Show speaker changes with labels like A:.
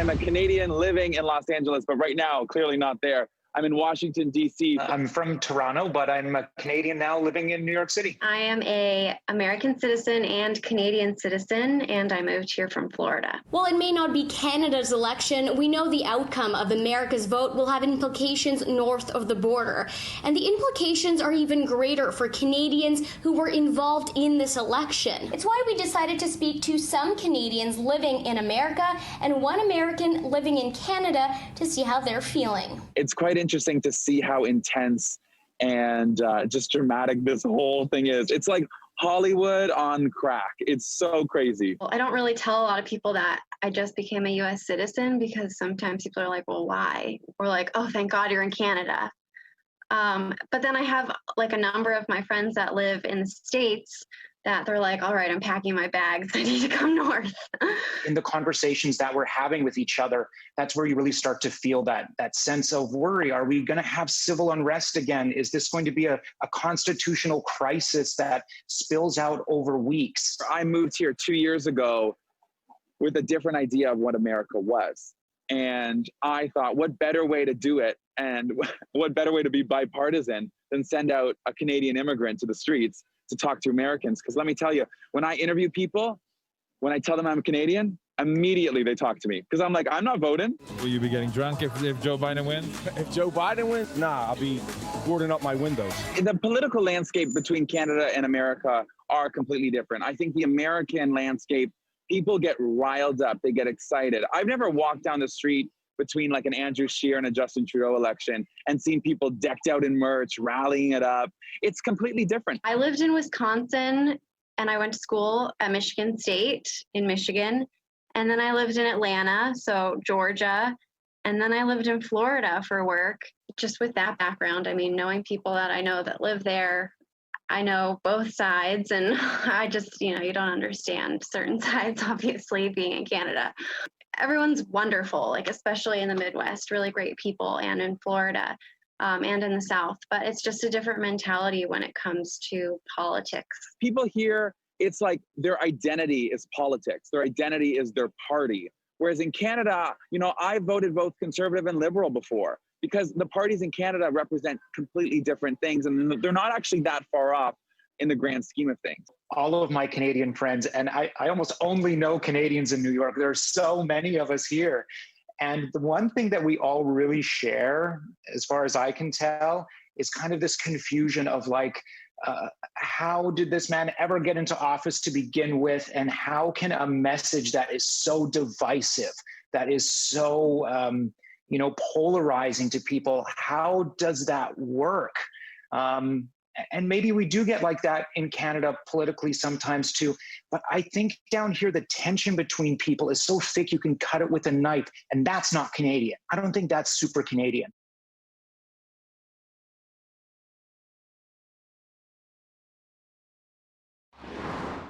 A: I'm a Canadian living in Los Angeles, but right now, clearly not there. I'm in Washington, D.C.
B: I'm from Toronto, but I'm a Canadian now living in New York City.
C: I am a American citizen and Canadian citizen, and I moved here from Florida.
D: While it may not be Canada's election, we know the outcome of America's vote will have implications north of the border. And the implications are even greater for Canadians who were involved in this election. It's why we decided to speak to some Canadians living in America and one American living in Canada to see how they're feeling.
A: It's quite interesting to see how intense and just dramatic this whole thing is. It's like Hollywood on crack. It's so crazy.
C: Well, I don't really tell a lot of people that I just became a U.S. citizen because sometimes people are like, well, why? Or like, oh, thank God you're in Canada. But then I have like a number of my friends that live in the States that they're like, all right, I'm packing my bags. I need to come north.
B: In the conversations that we're having with each other, that's where you really start to feel that sense of worry. Are we going to have civil unrest again? Is this going to be a constitutional crisis that spills out over weeks?
A: I moved here 2 years ago with a different idea of what America was. And I thought, what better way to do it and what better way to be bipartisan than send out a Canadian immigrant to the streets to talk to Americans? Because let me tell you, when I interview people, when I tell them I'm Canadian, immediately they talk to me. Because I'm like, I'm not voting.
E: Will you be getting drunk if Joe Biden wins?
F: If Joe Biden wins, nah, I'll be boarding up my windows.
A: The political landscape between Canada and America are completely different. I think the American landscape, people get riled up, they get excited. I've never walked down the street between like an Andrew Scheer and a Justin Trudeau election and seen people decked out in merch, rallying it up. It's completely different.
C: I lived in Wisconsin and I went to school at Michigan State in Michigan. And then I lived in Atlanta, so Georgia. And then I lived in Florida for work. Just with that background, I mean, knowing people that I know that live there, I know both sides, and I just, you don't understand certain sides, obviously, being in Canada. Everyone's wonderful, like especially in the Midwest, really great people, and in Florida and in the South. But it's just a different mentality when it comes to politics.
A: People here, it's like their identity is politics. Their identity is their party. Whereas in Canada, I voted both conservative and liberal before because the parties in Canada represent completely different things and they're not actually that far off in the grand scheme of things.
B: All of my Canadian friends, and I almost only know Canadians in New York. There are so many of us here. And the one thing that we all really share, as far as I can tell, is kind of this confusion of like, how did this man ever get into office to begin with? And how can a message that is so divisive, that is so, polarizing to people, how does that work? And maybe we do get like that in Canada politically sometimes too. But I think down here, the tension between people is so thick you can cut it with a knife. And that's not Canadian. I don't think that's super Canadian.